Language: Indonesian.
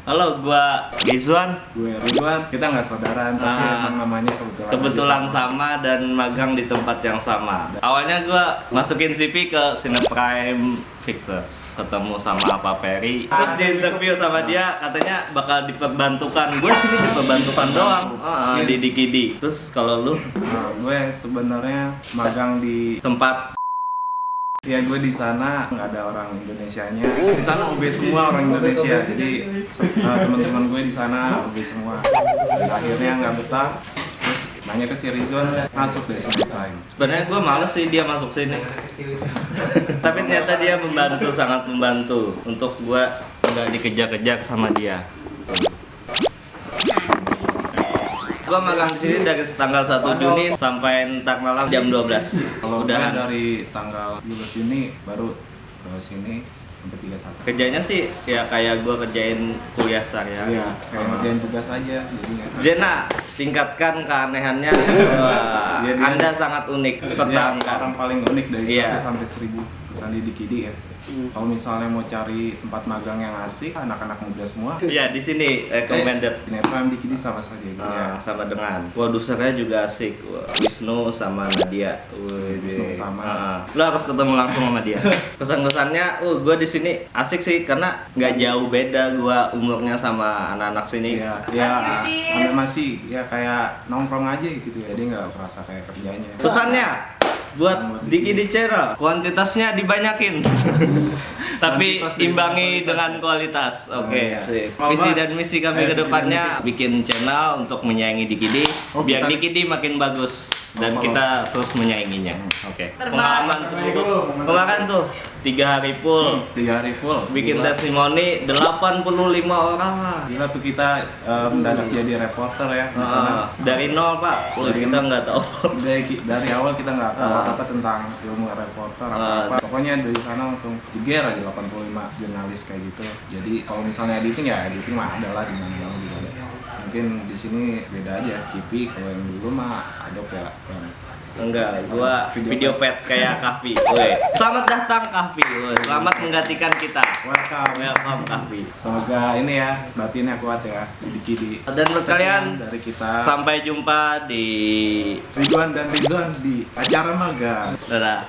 Halo, gua Rizwan. Gue Ridwan, kita nggak saudaraan, tapi emang namanya Kebetulan sama dan magang di tempat yang sama. Awalnya gua masukin CV ke Cineprime Pictures, ketemu sama Pak Ferry. Terus di interview sama dia, katanya bakal diperbantukan. Gue sini diperbantukan doang di Dikidi. Terus kalau lu gue sebenarnya magang di tempat ya gue di sana nggak ada orang Indonesianya. Di sana OB semua orang Indonesia, jadi teman-teman gue di sana OB semua. Dan akhirnya nggak betah, terus nanya ke si Rizwan, masuk deh Cineprime. sebenarnya gue males sih dia masuk sini. Tapi ternyata dia membantu, sangat membantu untuk gue nggak dikejar-kejar sama dia. Gua magang di sini dari tanggal 1 Juni sampai ntar malam jam 12. Kalau Udahan. udah dari tanggal 12 Juni baru ke sini sampai 31. Kerjanya sih ya kayak gua kerjain kuliah sehari-hari. Iya, kayak ngerjain tugas aja jadinya. Zena, tingkatkan keanehannya. Wah, Iya, dia- Anda sangat unik. Dia Pertahankan. orang paling unik dari Iya. 1 sampai 1000 perusahaan di Dikidi ya. Kalau misalnya mau cari tempat magang yang asik, anak-anak muda semua, Iya, di sini recommended. Cineprime Dikidi sama saja gitu ya. Sama dengan produsernya juga asik. Wah, Wisnu sama Nadia. Wih, Wisnu Utama. Lo harus ketemu langsung sama dia. Kesan-kesannya, gue di sini asik sih karena nggak jauh beda gue umurnya sama anak-anak sini. Iya, ya, masih ya kayak nongkrong aja gitu ya. Jadi nggak kerasa kayak kerjanya. Pesannya buat Dikidi Channel, kuantitasnya dibanyakin. Tapi Kuantitas imbangi dibanyakin dengan kualitas. Oke, iya. sip. Mau Visi apa? dan misi kami ke depannya bikin channel untuk menyaingi Dikidi, Oh, biar kita- Dikidi makin bagus dan Oh, kita terus menyainginya. Oke. Terbang. Pengalaman tuh kemarin tuh 3 hari full 3 hari full. bikin Gila. testimoni 85 orang. Gila tuh kita mendadak jadi reporter ya di sana. Dari nol, Pak. Wah, kita nggak tahu. Dari awal kita nggak tahu apa tentang ilmu reporter apa. Pokoknya dari sana langsung jeger aja 85 jurnalis kayak gitu. Jadi kalau misalnya editing ya editing mah ada lah di mana-mana juga ada. Mungkin di sini beda aja FCP, kalau yang dulu mah Adobe ya. Enggak, gua video pet kayak Kahfi. Woi, selamat datang Kahfi. Woi, selamat menggantikan kita. Welcome Kahfi. Semoga ini ya batinnya kuat ya di Dikidi. Dan buat kalian Sekian dari kita. sampai jumpa di Ridwan dan Rizwan di acara magang. dadah.